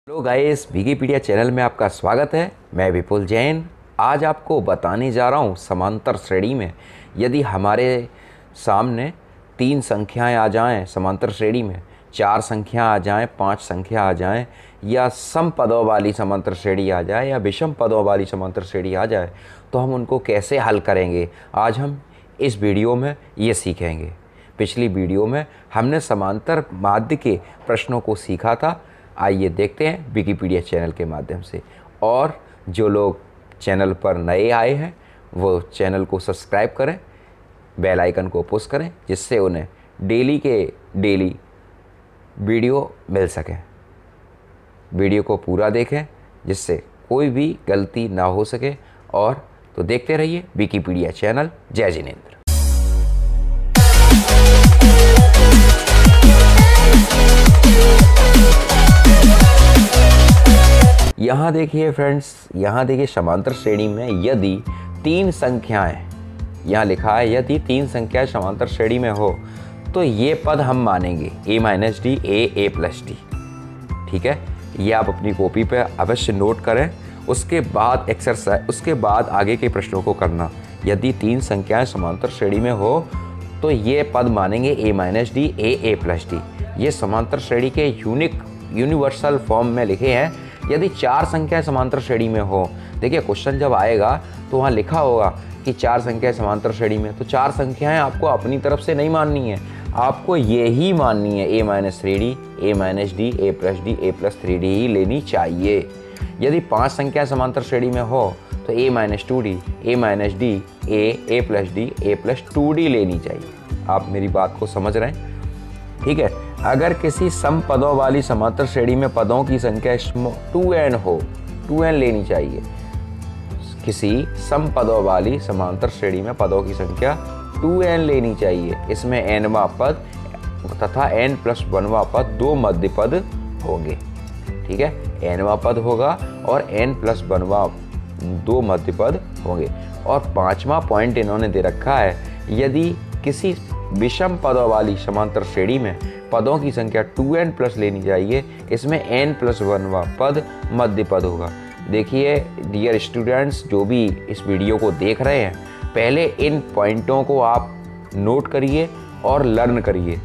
Hello guys, Wikipedia channel में आपका स्वागत है। मैं विपुल जैन। आज आपको बताने जा रहा हूँ समांतर श्रेणी में यदि हमारे सामने 3 संख्याएं आ जाएं समांतर श्रेणी में, 4 संख्या आ जाएं, 5 संख्या आ जाएं, या सम पदों वाली समांतर श्रेणी आ जाए या विषम पदों वाली समांतर श्रेणी आ जाए तो हम उनको कैसे हल करेंगे, आज हम इस वीडियो में ये सीखेंगे। पिछली वीडियो में हमने समांतर माध्य के प्रश्नों को सीखा था। आइए देखते हैं विकिपीडिया चैनल के माध्यम से। और जो लोग चैनल पर नए आए हैं वो चैनल को सब्सक्राइब करें, बेल आइकन को पुश करें, जिससे उन्हें डेली वीडियो मिल सके। वीडियो को पूरा देखें जिससे कोई भी गलती ना हो सके। और तो देखते रहिए विकिपीडिया चैनल। जय जिनेंद्र। यहाँ देखिए फ्रेंड्स, यहाँ देखिए समांतर श्रेणी में यदि 3 संख्याएं, यहाँ लिखा है यदि 3 संख्याएं समांतर श्रेणी में हो तो ये पद हम मानेंगे a minus D a plus D. ठीक है, ये आप अपनी कॉपी पे अवश्य नोट करें। उसके बाद एक्सरसाइज, उसके बाद आगे के प्रश्नों को करना। यदि 3 संख्याएं समांतर श्रेणी में हो तो ये पद मानेंगे a minus D a plus D. ये समांतर श्रेणी के यूनिवर्सल फॉर्म में लिखे हैं। यदि 4 संख्याएं समांतर श्रेणी में हो, देखिए क्वेश्चन जब आएगा तो वहाँ लिखा होगा कि 4 संख्याएं समांतर श्रेणी में, तो 4 संख्याएं आपको अपनी तरफ से नहीं माननी है, आपको ये ही माननी है a minus 3d, a minus D, a plus D, a plus 3d ही लेनी चाहिए। यदि 5 संख्याएं समांतर श्रेणी में हो तो a minus 2d, a minus D, a plus D, a plus 2d लेनी चाहिए। आप मेरी बात को समझ रहे हैं? ठीक है। अगर किसी सम पदों वाली समांतर श्रेणी में पदों की संख्या 2n हो, 2n लेनी चाहिए। किसी सम पदों वाली समांतर श्रेणी में पदों की संख्या 2n लेनी चाहिए। इसमें nवां पद तथा n प्लस 1वां पद 2 मध्य पद होंगे। ठीक है, nवां पद होगा और n प्लस 1वां 2 मध्य पद होंगे। और 5वां पॉइंट इन्होंने दे रखा है, यदि किसी विषम पदों वाली समांतर श्रेणी में पदों की संख्या 2n प्लस लेनी चाहिए। इसमें n प्लस 1वां पद मध्य पद होगा। देखिए डियर स्टूडेंट्स, जो भी इस वीडियो को देख रहे हैं, पहले इन पॉइंटों को आप नोट करिए और लर्न करिए।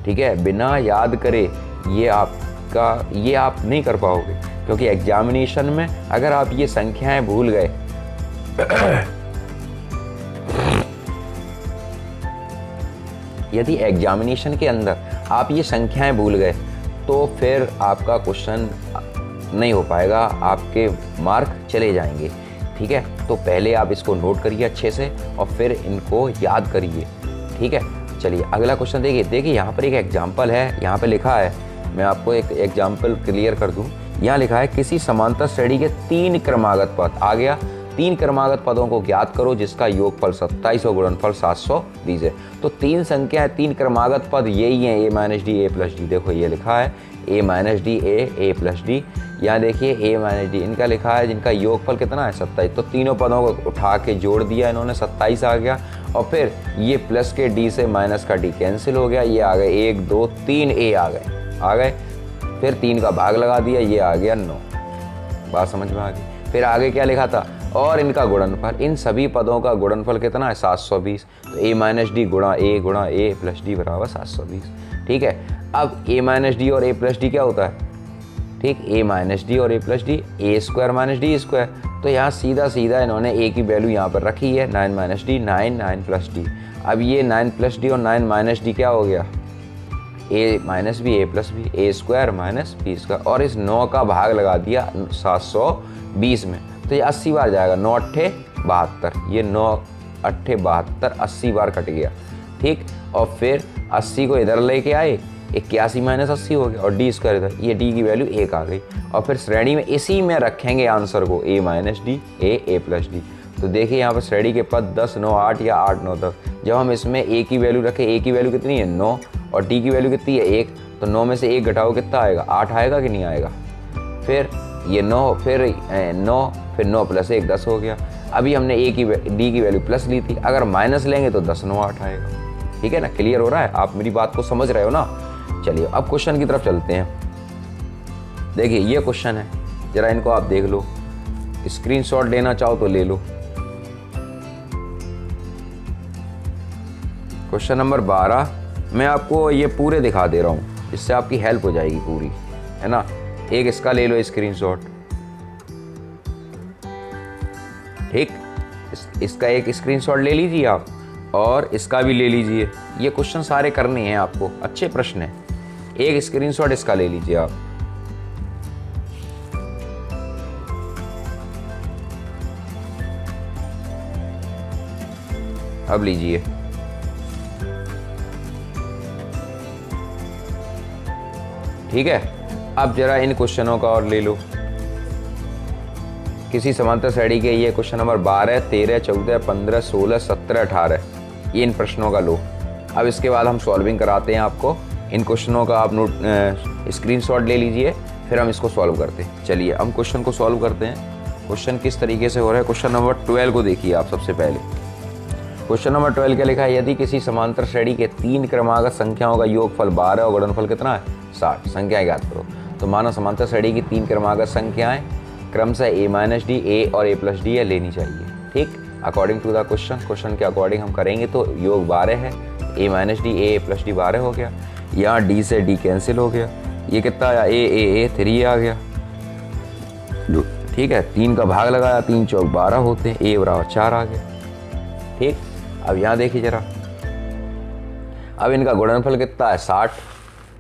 ठीक है, बिना याद करे ये आप नहीं कर पाओगे, क्योंकि एग्जामिनेशन में अगर आप ये संख्याएं भूल गए यदि एग्जामिनेशन के अंदर आप ये संख्याएं भूल गए तो फिर आपका क्वेश्चन नहीं हो पाएगा, आपके मार्क चले जाएंगे। ठीक है, तो पहले आप इसको नोट करिए अच्छे से और फिर इनको याद करिए। ठीक है, चलिए अगला क्वेश्चन देखिए यहाँ पर एक एग्जाम्पल है। यहाँ पे लिखा है, मैं आपको एक एग्जाम्पल क्लियर कर दूँ। यहाँ लिखा है किसी समांतर श्रेणी के 3 क्रमागत पद आ गया। 3 क्रमागत पदों को ज्ञात करो जिसका योगफल 27 और गुणनफल 720 है। तो 3 संख्याएं, 3 क्रमागत पद यही हैं, a minus D a plus D. देखो ये लिखा है a minus D a plus D. यहाँ देखिए a माइनस डी, इनका लिखा है जिनका योगफल कितना है 27। तो तीनों पदों को उठा के जोड़ दिया इन्होंने, 27 आ गया। और फिर ये प्लस के d से माइनस का d कैंसिल हो गया, ये आ गए 1 2 3 a आ गए। फिर 3 का भाग लगा दिया, ये आ गया 9। बात समझ में आ गई? फिर आगे क्या लिखा था, और इनका गुणनफल, इन सभी पदों का गुणनफल कितना है 720। तो a माइनस डी गुणा a प्लस डी बराबर 720। ठीक है, अब a माइनस डी और a प्लस डी क्या होता है? ठीक, a माइनस डी और a plus D a square minus D square. तो यहाँ सीधा इन्होंने a की वैल्यू यहाँ पर रखी है, 9 माइनस डी 9 प्लस डी। अब ये 9 प्लस डी और 9 माइनस डी क्या हो गया, a minus B a plus B, a square minus B square. और इस 9 का भाग लगा दिया 720 में, तो ये 80 बार जाएगा। 9 अट्ठे 72, ये 9 अट्ठे 72, 80 बार कट गया। ठीक, और फिर 80 को इधर लेके आए, 81 माइनस 80 हो गया, और डी स्क्वायर इधर, ये डी की वैल्यू 1 आ गई। और फिर श्रेणी में इसी में रखेंगे आंसर को, a minus D a plus D. तो देखिए यहाँ पर श्रेणी के पद 10 9 8 या 8 9 10। जब हम इसमें a की वैल्यू रखें, a की वैल्यू कितनी है 9 और d की वैल्यू कितनी है 1, तो 9 में से 1 घटाओ कितना आएगा, 8 आएगा कि नहीं आएगा? फिर ये 9, फिर 9, फिर 9 प्लस 1 10 हो गया। अभी हमने a की d की वैल्यू प्लस ली थी, अगर माइनस लेंगे तो 10 9 8 आएगा। ठीक है ना, क्लियर हो रहा है? आप मेरी बात को समझ रहे हो ना? चलिए अब क्वेश्चन की तरफ चलते हैं। देखिए ये क्वेश्चन है, जरा इनको आप देख लो, स्क्रीनशॉट लेना चाहो तो ले लो। क्वेश्चन नंबर 12 मैं आपको ये पूरे दिखा दे रहा हूँ, इससे आपकी हेल्प हो जाएगी पूरी, है ना। एक इसका ले लो स्क्रीनशॉट, ठीक, इसका एक स्क्रीनशॉट ले लीजिए आप, और इसका भी ले लीजिए। ये क्वेश्चन सारे करने हैं आपको, अच्छे प्रश्न हैं। एक स्क्रीनशॉट इसका ले लीजिए आप, अब लीजिए। ठीक है, अब जरा इन क्वेश्चनों का और ले लो। किसी समांतर श्रेणी के ये क्वेश्चन नंबर 12, 13, 14, 15, 16, 17, 18 ये इन प्रश्नों का लो। अब इसके बाद हम सॉल्विंग कराते हैं आपको। इन क्वेश्चनों का आप स्क्रीनशॉट ले लीजिए, फिर हम इसको सॉल्व करते हैं। चलिए हम क्वेश्चन को सॉल्व करते हैं। क्वेश्चन किस तरीके से हो रहा है, क्वेश्चन नंबर 12 को देखिए आप सबसे पहले। क्वेश्चन नंबर 12 क्या लिखा है, यदि किसी समांतर श्रेणी के 3 क्रमागत संख्याओं का योगफल 12 और गुणनफल कितना है 60, संख्याएं ज्ञात करो। तो माना समांतर श्रेणी की 3 क्रमागत संख्याएं क्रमशः a-d, a और a+d है, लेनी चाहिए। ठीक, अकॉर्डिंग टू द क्वेश्चन के अकॉर्डिंग हम करेंगे तो योग 12 है, a-d, a+d 12 हो गया। यहाँ d से d कैंसिल हो गया, ये कितना आया a 3 आ गया। ठीक है, 3 का भाग लगाया, 3 चौक 12 होते हैं, a बराबर 4 आ गया। ठीक, अब यहाँ देखिए जरा, अब इनका गुणनफल कितना है 60,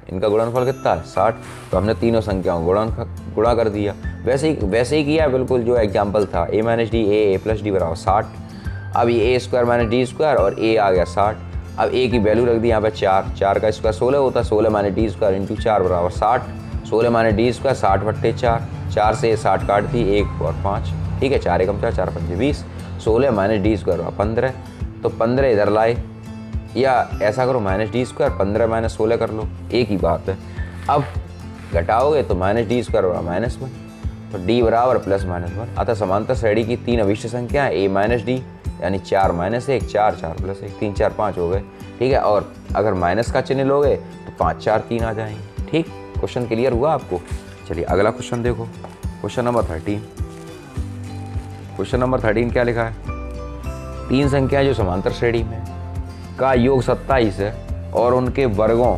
इनका गुणनफल कितना है 60, तो हमने तीनों संख्याओं गुणा कर दिया। वैसे ही किया बिल्कुल जो एग्जाम्पल था, a-d, a+d बराबर 60। अब ये a² - d² और a आ गया 60। अब a की वैल्यू रख दी यहाँ पे 4 का स्क्वायर 16 होता है, 16 - d² इंटू 4 बराबर 60। 16 - d² 60/4, 4 से 60 काट दी, 1 और 5, ठीक है, 4 एकम 4, 4 पंजे 20। 16 - d² 15, तो 15 इधर लाए, या ऐसा करो -d², 15 - 16 कर लो, एक ही बात है। अब घटाओगे तो -d² बराबर -1, तो d बराबर +-1। अतः समांतर श्रेणी की 3 अविष्ट संख्याएं a-d यानी 4 - 1, 4 4 + 1 3 4 5 हो गए। ठीक है, और अगर माइनस का चिन्ह लोगे तो 5 4 3 आ जाएंगे। ठीक, क्वेश्चन क्लियर हुआ आपको। चलिए अगला क्वेश्चन देखो, क्वेश्चन नंबर 13। क्वेश्चन नंबर 13 क्या लिखा है, 3 संख्याएं जो समांतर श्रेणी में का योग 27 है और उनके वर्गों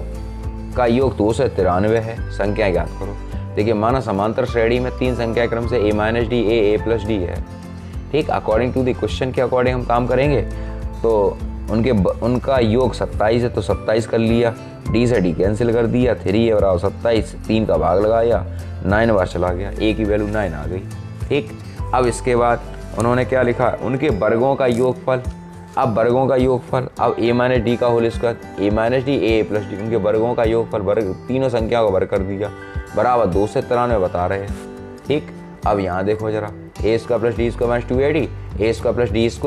का योग 293 है, संख्याएं ज्ञात करो। देखिए माना समांतर श्रेणी में 3 संख्या क्रम से a-d, a+d है। ठीक, अकॉर्डिंग टू द क्वेश्चन के अकॉर्डिंग हम काम करेंगे। तो उनका योग 27 है, तो 27 कर लिया, d से d कैंसिल कर दिया, 3 है बराबर 27, 3 का भाग लगाया, 9 बार चला गया, a की वैल्यू 9 आ गई। ठीक, अब इसके बाद उन्होंने क्या लिखा, उनके वर्गों का योगफल। अब वर्गों का योगफल, अब a-d का होल स्क्वायर, a-d, a+d उनके वर्गों का योगफल, वर्ग तीनों संख्या को वर्ग कर दिया, बराबर 293 बता रहे हैं। ठीक, अब यहाँ देखो जरा, a² + d² - 2ad, a² + d² +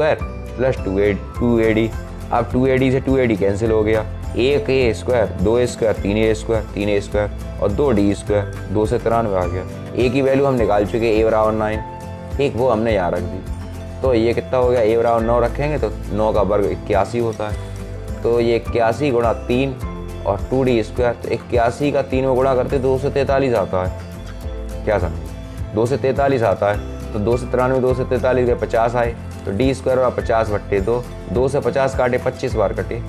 2ad। अब 2ad से 2ad कैंसिल हो गया, 1a², 2a², 3a² और 2d², 293 आ गया। a की वैल्यू हम निकाल चुके, a बराबर 9। ठीक, वो हमने यहाँ रख दी, तो ये कितना हो गया, a बराबर 9 रखेंगे तो 9 का वर्ग 81 होता है। तो ये 81 × 3 और 2d², तो 81 का 3 में गुणा करते 243 आता है। क्या समझे, 243 आता है। तो 293 2 से 43 के 50 आए, तो d² बराबर 50/2, 2 से 50 काटे 25 बार कटे,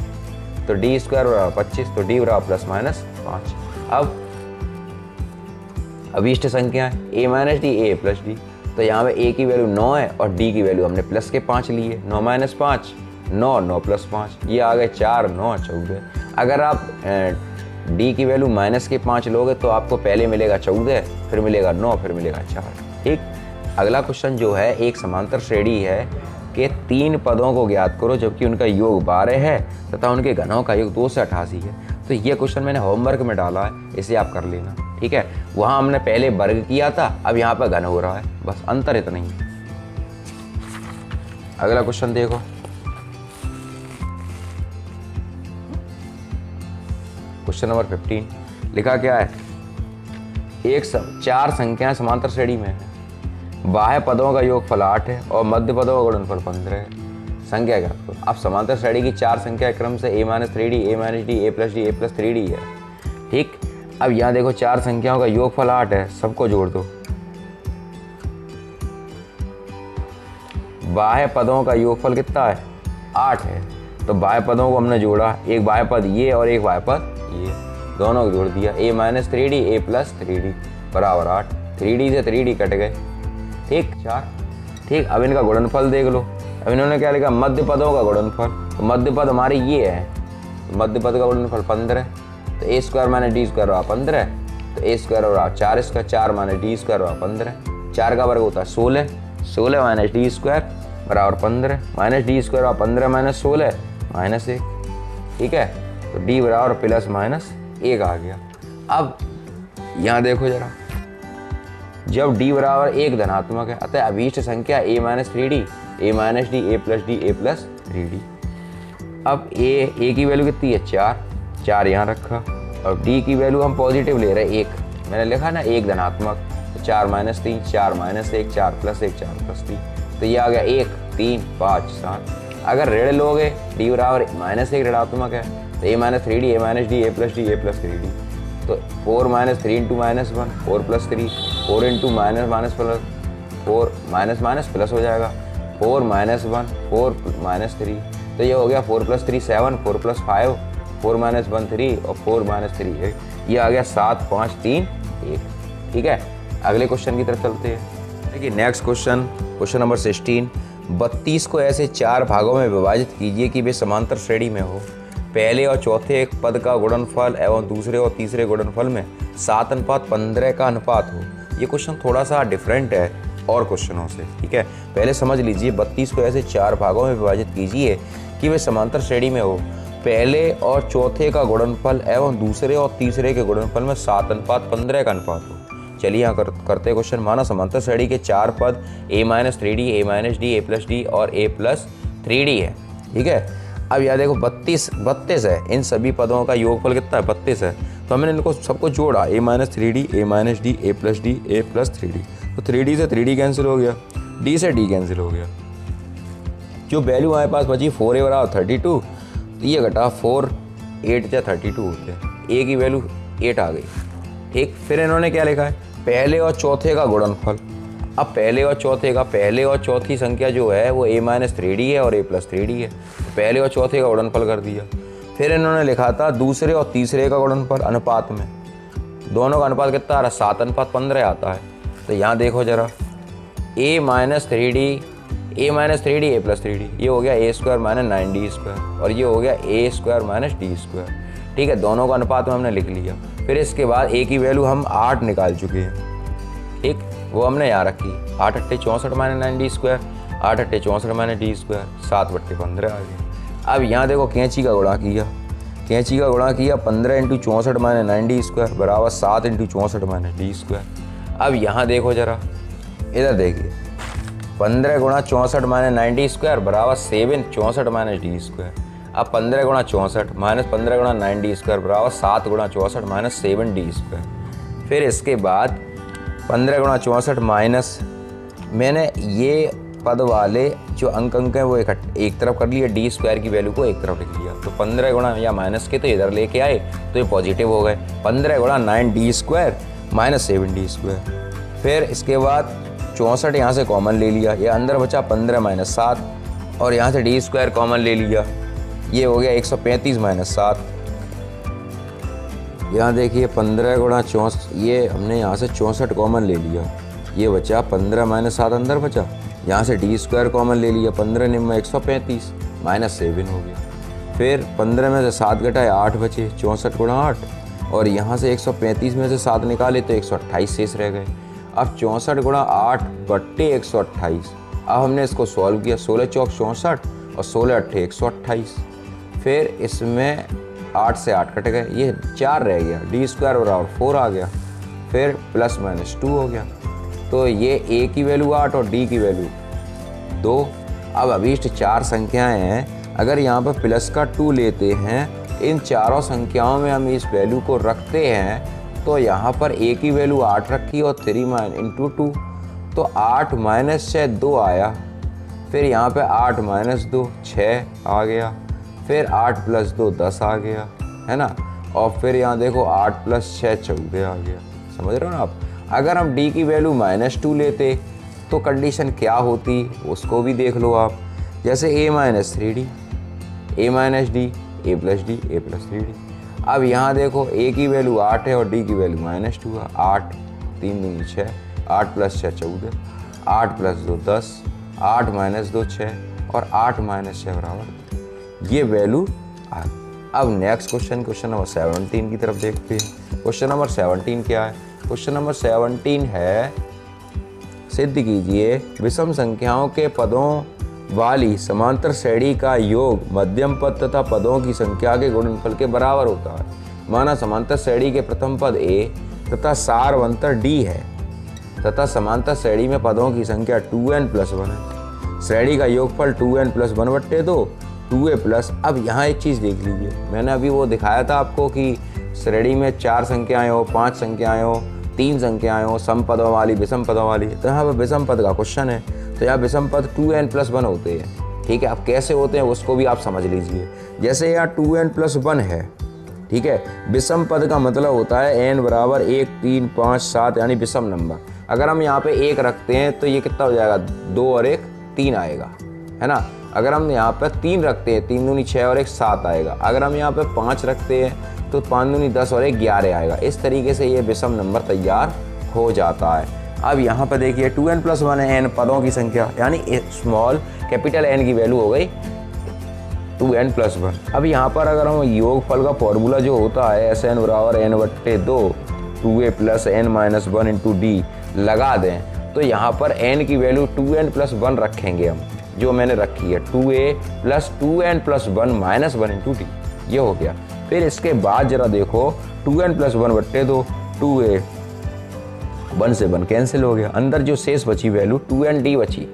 तो d² बराबर 25, तो d बराबर +-5। अब अभिष्ट संख्या है a-d, a+d, तो यहाँ पे a की वैल्यू 9 है और d की वैल्यू हमने प्लस के 5 लिए, 9 - 5 9, 9 + 5, ये आ गए 4 9 14। अगर आप d की वैल्यू -5 लोगे तो आपको पहले मिलेगा 14, फिर मिलेगा 9, फिर मिलेगा 4। ठीक, अगला क्वेश्चन जो है, एक समांतर श्रेणी है के 3 पदों को ज्ञात करो जबकि उनका योग 12 है तथा उनके घनों का योग 2 से 88 है। तो ये क्वेश्चन मैंने होमवर्क में डाला है, इसे आप कर लेना। ठीक है, वहाँ हमने पहले वर्ग किया था, अब यहाँ पर घन हो रहा है, बस अंतर इतना ही है। अगला क्वेश्चन देखो, क्वेश्चन नंबर 15 लिखा क्या है, 4 संख्याएं समांतर श्रेणी में है, बाह्य पदों का योगफल 8 है और मध्य पदों का गुणनफल 15 है, संख्या क्या है। अब समांतर श्रेणी की 4 संख्या क्रम से a-3d, a-d, a+d, a+3d है। ठीक, अब यहाँ देखो 4 संख्याओं का योगफल 8 है, सबको जोड़ दो। बाह्य पदों का योगफल कितना है? 8 है। तो बाह्य पदों को हमने जोड़ा, एक बाह्य पद ये और एक बाह्य पद ये, दोनों को जोड़ दिया। a minus 3d a plus 3d बराबर 8। 3d से 3d कट गए, ठीक 4। ठीक, अब इनका गुणनफल देख लो। अब इन्होंने क्या लिखा? मध्य पदों का गुणनफल। तो मध्य पद हमारी ये है, तो मध्य पद का गुणनफल 15। तो a square minus D square हुआ 15, तो a स्क्वायर हुआ 4 इसका, 4 माइनस डी स्क्वायर हुआ 15। 4 का वर्ग होता है 16, 16 माइनस डी स्क्वायर बराबर 15, माइनस डी स्क्वायर हुआ 15 माइनस 16 माइनस 1। ठीक है, तो d बराबर प्लस माइनस 1 आ गया। अब यहाँ देखो जरा, जब d बराबर 1 धनात्मक है, अतः अभीष्ट संख्या a minus 3d a minus D a plus 3d। अब a की वैल्यू कितनी है? 4 यहाँ रखा, और d की वैल्यू हम पॉजिटिव ले रहे हैं 1। मैंने लिखा ना 1 धनात्मक, तो 4 माइनस 3 4 माइनस 1 4 प्लस 1 4 प्लस 3, तो ये आ गया 1 3 5 7। अगर ऋण लोगे, d बराबर माइनस 1 ऋणात्मक है, तो a minus 3d a minus D a plus 3d। तो 4 minus 3 into minus 1 4 plus 3, 4 into minus minus plus 4 minus minus plus हो जाएगा, 4 माइनस 1 4 माइनस 3, तो ये हो गया 4 प्लस 3 7 4 प्लस 5 4 माइनस 1 3 और 4 माइनस 3 8। ये आ गया 7 5 3 1। ठीक है, अगले क्वेश्चन की तरफ चलते हैं। देखिए नेक्स्ट क्वेश्चन, क्वेश्चन नंबर 16। 32 को ऐसे 4 भागों में विभाजित कीजिए कि वे समांतर श्रेणी में हो। पहले और चौथे एक पद का गुणनफल एवं दूसरे और तीसरे गुणनफल में 7:15 का अनुपात हो। ये क्वेश्चन थोड़ा सा डिफरेंट है और क्वेश्चनों से। ठीक है, पहले समझ लीजिए, 32 को ऐसे 4 भागों में विभाजित कीजिए कि वे समांतर श्रेणी में हो। पहले और चौथे का गुणनफल एवं दूसरे और तीसरे के गुणनफल में 7:15 का अनुपात हो। चलिए यहाँ करते क्वेश्चन। माना समांतर श्रेणी के 4 पद a minus 3d a minus D a plus D और a प्लस 3d है। ठीक है, अब यहाँ देखो 32 है, इन सभी पदों का योगफल कितना है? 32 है। तो हमने इनको सबको जोड़ा, a minus 3d a minus D a plus D a plus 3d। तो 3d से 3d कैंसिल हो गया, d से d कैंसिल हो गया। जो वैल्यू हमारे पास बची 4a बराबर 32, तो ये घटा 4 8 या 32 होते हैं, a की वैल्यू 8 आ गई। ठीक, फिर इन्होंने क्या लिखा है? पहले और चौथे का गुणनफल। अब पहले और चौथे का, पहले और चौथी संख्या जो है वो a माइनस 3d है और a प्लस 3d है, तो पहले और चौथे का गुणनफल कर दिया। फिर इन्होंने लिखा था दूसरे और तीसरे का गुणनफल अनुपात में, दोनों का अनुपात कितना आ रहा है? 7:15 आता है। तो यहाँ देखो जरा, a minus 3d a plus 3d, ये हो गया a square minus 9d square, और ये हो गया a square minus D square. ठीक है, दोनों का अनुपात में हमने लिख लिया। फिर इसके बाद a की वैल्यू हम 8 निकाल चुके हैं। ठीक, वो हमने यहाँ रखी, 8 8 64 minus 9d square, 8 8 64 minus D square, 7/15 आ गया। अब यहाँ देखो कैंची का गुणा किया, 15 इंटू 64 माइनस 9d स्क्वायर बराबर 7 इंटू 64 माइनस डी स्क्वायर। अब यहाँ देखो जरा, इधर देखिए, 15 गुणा 64 माइनस 9d स्क्वायर बराबर 7 64 माइनस डी स्क्वायर। अब 15 गुणा 64 माइनस 15 गुणा 9d स्क्वायर बराबर 7 गुणा 64 माइनस 7d स्क्वायर। फिर इसके बाद 15 गुणा 64 माइनस, मैंने ये पद वाले जो अंक हैं वो एक तरफ कर लिया, डी स्क्वायर की वैल्यू को एक तरफ लिख लिया। तो 15 गुणा या माइनस के तो इधर लेके आए तो ये पॉजिटिव हो गए, 15 गुणा 9d square minus 7d square. फिर इसके बाद 64 यहाँ से कॉमन ले लिया, ये अंदर बचा 15 माइनस 7, और यहाँ से डी स्क्वायर कॉमन ले लिया, ये हो गया 135 माइनस 7। यहाँ देखिए 15 गुणा 64, ये हमने यहाँ से 64 कॉमन ले लिया, ये बचा 15 माइनस 7 अंदर बचा, यहाँ से डी स्क्वायर कॉमन ले लिया, 15 निम्न 135 माइनस 7 हो गया। फिर 15 में से 7 घटाए 8 बचे, 64 गुणा 8, और यहाँ से 135 में से 7 निकाले तो 128 शेष रह गए। अब 64 गुणा 8 बट्टे 128। अब हमने इसको सॉल्व किया, 16 चौक 64 और 16 अट्ठे 128। फिर इसमें 8 से 8 कट गए, ये 4 रह गया, डी स्क्वायर बराबर 4 आ गया। फिर प्लस माइनस 2 हो गया, तो ये a की वैल्यू 8 और d की वैल्यू 2। अब अभीष्ट 4 संख्याएं हैं, अगर यहाँ पर प्लस का 2 लेते हैं, इन चारों संख्याओं में हम इस वैल्यू को रखते हैं, तो यहाँ पर a की वैल्यू 8 रखी और 3 इंटू 2, तो 8 माइनस 6 2 आया। फिर यहाँ पे 8 माइनस 2 6 आ गया, फिर 8 प्लस 2 10 आ गया, है ना। और फिर यहाँ देखो 8 + 6 14 आ गया। समझ रहे हो ना आप। अगर हम d की वैल्यू -2 लेते तो कंडीशन क्या होती उसको भी देख लो आप। जैसे a - 3d, a - d, a + d, a + 3d। अब यहाँ देखो a की वैल्यू 8 है और d की वैल्यू -2 है। 8 3 दूनी 6, 8 + 6 14, 8 + 2 10, 8 - 2 6 और 8 - 6 बराबर ये वैल्यू आ गई। अब नेक्स्ट क्वेश्चन नंबर 17 की तरफ देखते हैं। क्वेश्चन नंबर 17 क्या है? क्वेश्चन नंबर 17 है, सिद्ध कीजिए विषम संख्याओं के पदों वाली समांतर श्रेणी का योग मध्यम पद तथा पदों की संख्या के गुणनफल के बराबर होता है। माना समांतर श्रेणी के प्रथम पद a तथा सारवंतर d है तथा समांतर श्रेणी में पदों की संख्या 2n+1 है। श्रेणी का योगफल 2n+1/2 2a+। अब यहाँ एक चीज़ देख लीजिए, मैंने अभी वो दिखाया था आपको कि श्रेणी में 4 संख्याएं हो, 5 संख्याएं हो, 3 संख्याएं हो, सम पदों वाली, विषम पदों वाली। तो यहाँ पर विषम पद का क्वेश्चन है, तो यहाँ विषम पद 2n+1 होते हैं। ठीक है, अब कैसे होते हैं उसको भी आप समझ लीजिए। जैसे यहाँ 2n+1 है, ठीक है, विषम पद का मतलब होता है n बराबर 1 3 5 7 यानी विषम नंबर। अगर हम यहाँ पे 1 रखते हैं तो ये कितना हो जाएगा, 2 और 1 3 आएगा, है ना। अगर हम यहाँ पे 3 रखते हैं, 3 दूनी 6 और 1 7 आएगा। अगर हम यहाँ पे 5 रखते हैं तो 5 दूनी 10 और 1 11 आएगा। इस तरीके से ये विषम नंबर तैयार हो जाता है। अब यहाँ पर देखिए 2n+1 है, n पदों की संख्या यानी स्मॉल कैपिटल N की वैल्यू हो गई 2n+1। अब यहाँ पर अगर हम योगफल का फॉर्मूला जो होता है Sn बराबर n/2 2a + n - 1 × d लगा दें तो यहाँ पर n की वैल्यू 2n+1 रखेंगे हम, जो मैंने रखी है 2a + 2n+1 - 1 × d, ये हो गया। फिर इसके बाद जरा देखो 2n+1/2 2a 1 से 1 कैंसिल हो गया। अंदर जो शेष बची वैल्यू 2nd बची,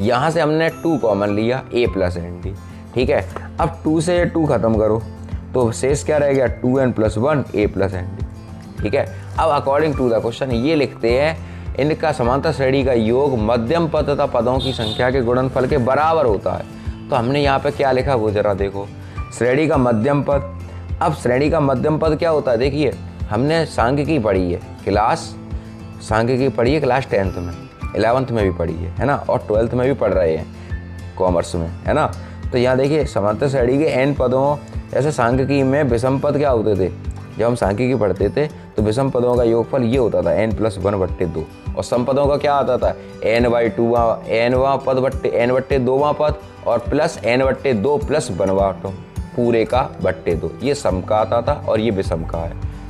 यहाँ से हमने 2 कॉमन लिया a + nd। ठीक है, अब 2 से 2 खत्म करो तो शेष क्या रह गया 2n+1 a + nd। ठीक है, अब अकॉर्डिंग टू द क्वेश्चन ये लिखते हैं इनका समांतर श्रेणी का योग मध्यम पद तथा पदों की संख्या के गुणनफल के बराबर होता है। तो हमने यहाँ पे क्या लिखा वो जरा देखो, श्रेणी का मध्यम पद। अब श्रेणी का मध्यम पद क्या होता है, देखिए हमने सांख्यिकी पढ़ी है, सांख्यिकी पढ़ी है क्लास 10th में, 11th में भी पढ़ी है ना, और 12th में भी पढ़ रहे हैं कॉमर्स में, है ना। तो यहाँ देखिए समांतर श्रेणी के n पदों, जैसे सांख्यिकी में विषम पद क्या होते थे, जब हम सांख्यिकी पढ़ते थे तो विषम पदों का योगफल ये होता था n+1/2 और सम पदों का क्या आता था n/2वां पद बट्टे n/2वां पद और प्लस n/2 + 1/2 पूरे का /2, ये सम का आता था और ये विषम का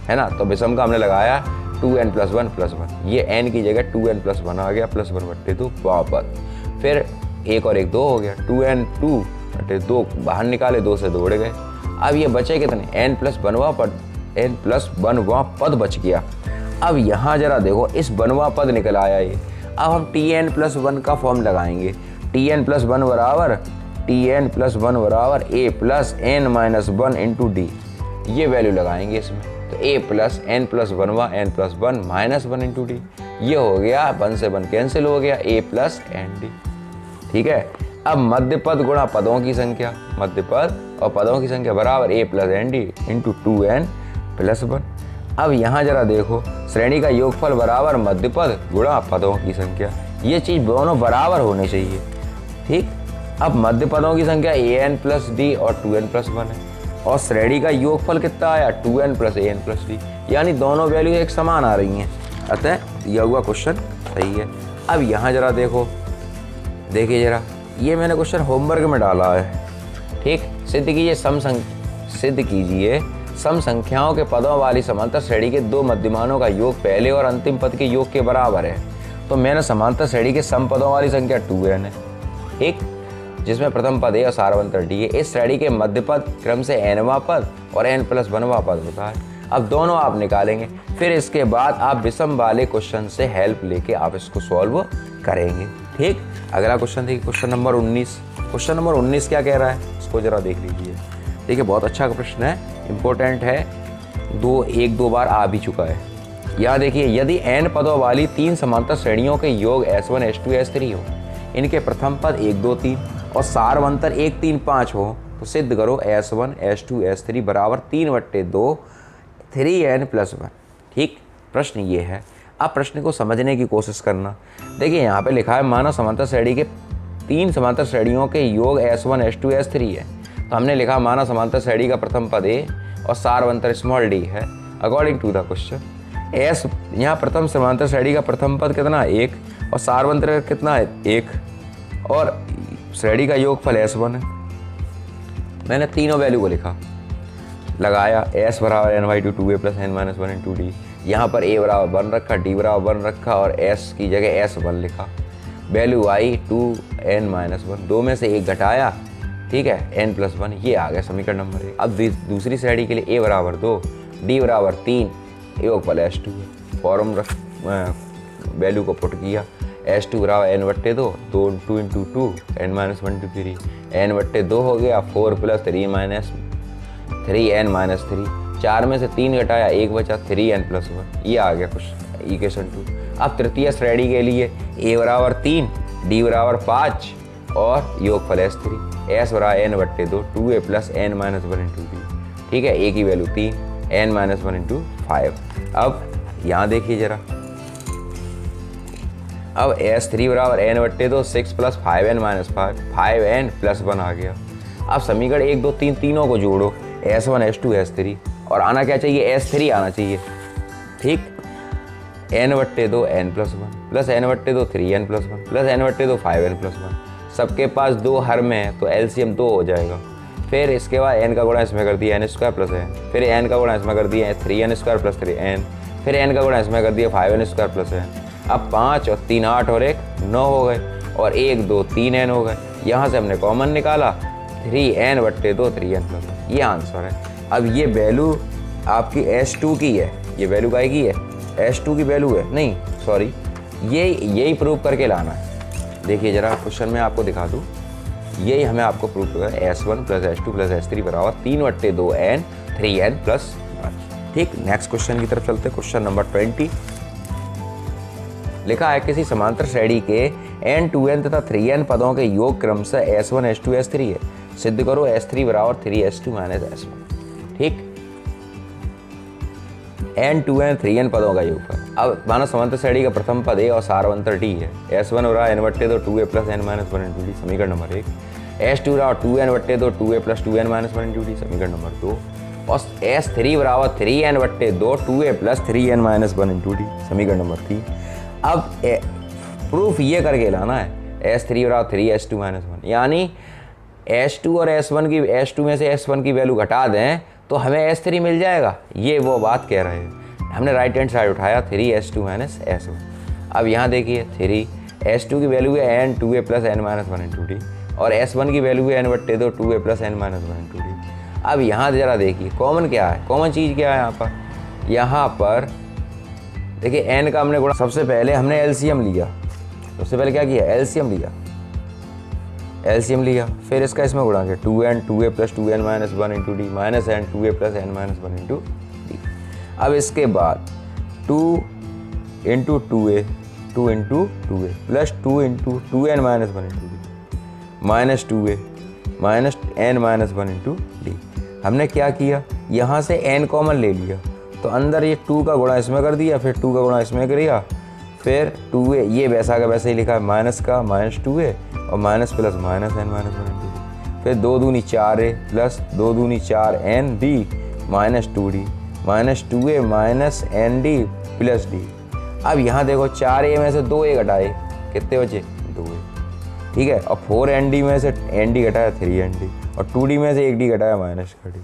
है ना। तो विषम का हमने लगाया 2n+1 + 1, ये n की जगह 2n+1 आ गया +1/2 वापस। फिर 1 और 1 2 हो गया, 2n/2 बाहर निकाले, 2 से 2 उड़ गए। अब ये बचे कितने, n+1वां पद बच गया। अब यहाँ जरा देखो इस 1वां पद निकल आया ये। अब हम tn+1 का फॉर्म लगाएंगे, tn+1 बराबर a + n - 1 × d, ये वैल्यू लगाएंगे इसमें। तो a + n+1 n+1 - 1 × d, ये हो गया 1 से 1 कैंसिल हो गया a + nd। ठीक है, अब मध्य पद गुणा पदों की संख्या, मध्य पद और पदों की संख्या बराबर a + nd × 2n+1। अब यहाँ जरा देखो श्रेणी का योगफल बराबर मध्य पद गुणा पदों की संख्या, ये चीज़ दोनों बराबर होनी चाहिए। ठीक, अब मध्य पदों की संख्या an + d और 2n+1 है और श्रेणी का योगफल कितना आया 2n + an + d, यानी दोनों वैल्यू एक समान आ रही हैं, अतः यह हुआ क्वेश्चन सही है। अब यहाँ जरा देखो, देखिए जरा ये मैंने क्वेश्चन होमवर्क में डाला है। ठीक, सिद्ध कीजिए सम संख्याओं के पदों वाली समांतर श्रेणी के 2 मध्यमानों का योग पहले और अंतिम पद के योग के बराबर है। तो मैंने समांतर श्रेणी के सम पदों वाली संख्या 2n है, ठीक, जिसमें प्रथम पद a और सारवंतर d है। इस श्रेणी के मध्य पद क्रम से nवां पद और n+1वां पद होता है। अब दोनों आप निकालेंगे, फिर इसके बाद आप विषम वाले क्वेश्चन से हेल्प लेके आप इसको सॉल्व करेंगे। ठीक, अगला क्वेश्चन देखिए, क्वेश्चन नंबर 19। क्वेश्चन नंबर 19 क्या कह रहा है, इसको जरा देख लीजिए। देखिए बहुत अच्छा प्रश्न है, इम्पोर्टेंट है, 1-2 बार आ भी चुका है। यहाँ देखिए, यदि n पदों वाली 3 समांतर श्रेणियों के योग S1 S2 S3 हो, इनके प्रथम पद 1 2 3 और सारवंतर 1 3 5 हो, तो सिद्ध करो S1 S2 S3 बराबर 3/2 3n+1। ठीक, प्रश्न ये है। अब प्रश्न को समझने की कोशिश करना। देखिए यहाँ पे लिखा है माना समांतर श्रेणी के 3 समांतर श्रेणियों के योग S1 S2 S3 है। तो हमने लिखा माना समांतर श्रेणी का प्रथम पद A और सारवंतर स्मॉल d है। According to the question S यहाँ प्रथम समांतर श्रेणी का प्रथम पद कितना है 1 और सारवंतर कितना है 1 और श्रेणी का योगफल S1 है। मैंने तीनों वैल्यू को लिखा, लगाया S बराबर n/2 2a + n - 1 × d। यहाँ पर a बराबर 1 रखा, d बराबर 1 रखा और s की जगह S1 लिखा। वैल्यू आई 2n - 1, 2 में से 1 घटाया, ठीक है, n+1, ये आ गया समीकरण नंबर 1। अब दूसरी श्रेणी के लिए a बराबर 2 d बराबर 3 योगफल S2 है। फॉर्म रख वैल्यू को पुट किया, S2 बराबर n/2 2 × 2 n - 1 × 3 n/2 हो गया 4 + 3n - 3। 4 में से 3 घटाया 1 बचा 3n+1, ये आ गया कुछ इक्वेशन 2। अब तृतीय श्रेणी के लिए a बराबर 3 d बराबर 5 और योगफल S3 S बराबर n/2 2a + n - 1 × d। ठीक है, a की वैल्यू 3 n - 1 × 5। अब यहाँ देखिए जरा, अब S3 बराबर n/2 6 + 5n - 5 5n+1 आ गया। अब समीकरण 1 2 3 तीनों को जोड़ो, S1 S2 S3 और आना क्या चाहिए, S3 आना चाहिए। ठीक, n/2 n+1 + n/2 3n+1 + n/2 5n+1। सबके पास 2 हर में है तो LCM 2 हो जाएगा। फिर इसके बाद n का गुणा इसमें कर दिया n² + n, फिर n का गुणा इसमें कर दिया 3n² + 3n, फिर n का गुणा इसमें कर दिया 5n² + n। अब 5 और 3 8 और 1 9 हो गए और 1 2 3n हो गए। यहाँ से हमने कॉमन निकाला 3n/2 3n+1, ये आंसर है। अब ये वैल्यू आपकी S2 की है, ये वैल्यू काय की है, S2 की वैल्यू है, नहीं सॉरी, यही प्रूव करके लाना है। देखिए जरा क्वेश्चन में आपको दिखा दूँ, यही हमें आपको प्रूव करना है S1 + S2 + S3 बराबर 3/2n 3n+1। ठीक, नेक्स्ट क्वेश्चन की तरफ चलते हैं। क्वेश्चन नंबर 20 लिखा है किसी समांतर श्रेणी के n 2n तथा 3n पदों के योग क्रमशः S1 S2 S3 है। सिद्ध करो S3 बराबर 3S2 - S1। ठीक, n 2n 3n पदों का योगफल। अब माना समांतर श्रेणी का प्रथम पद A और सारवंतर d है। S1 बराबर n/2 2a + n - 1 × d, समीकरण नंबर 1। S2 बराबर 2n/2 2a + 2n - 1 × d, समीकरण नंबर 2। और S3 बराबर 3n/2 2a + 3n - 1 × d, समीकरण नंबर 3। अब प्रूफ ये करके लाना है S3 बराबर 3S2 - 1, यानी S2 और S1 की S2 में से S1 की वैल्यू घटा दें तो हमें S3 मिल जाएगा। ये वो बात कह रहे हैं। हमने राइट हैंड साइड उठाया 3S2 - S1। अब यहाँ देखिए 3 S2 की वैल्यू है n 2a + n - 1 × d और S1 की वैल्यू है n/2 2a + n - 1 × d। अब यहाँ ज़रा देखिए कॉमन क्या है, कॉमन चीज़ क्या है यहाँ पर देखिए n का हमने गुणा, सबसे पहले हमने LCM लिया, सबसे पहले क्या किया, LCM लिया, फिर इसका इसमें गुणा किया 2n 2a + 2n - 1 × d -n 2a + n - 1 × d। अब इसके बाद 2 × 2a 2 × 2a + 2 × 2n - 1 × d -2a -n - 1 × d। हमने क्या किया, यहाँ से n कॉमन ले लिया तो अंदर ये 2 का गुणा इसमें कर दिया, फिर 2 का गुणा इसमें करिया, फिर 2a, ये वैसा का वैसे ही लिखा है, माइनस का -2a और माइनस प्लस -n - 1 × d। फिर 2 दूनी 4a + 2 दूनी 4n d -2d -2a -nd + d। अब यहाँ देखो 4a में से 2a घटाए, कितने बचे, 2a। ठीक है, और 4nd में से nd घटाया 3nd और 2d में से 1d घटाया -d।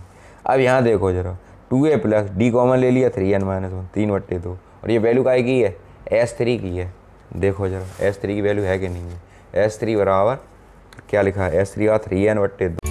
अब यहाँ देखो जरा 2a + d कॉमन ले लिया 3n - 1 3/2 और ये वैल्यू काय की है, S3 की है। देखो जरा S3 की वैल्यू है कि नहीं है। S3 बराबर क्या लिखा है, S3 का 3n/2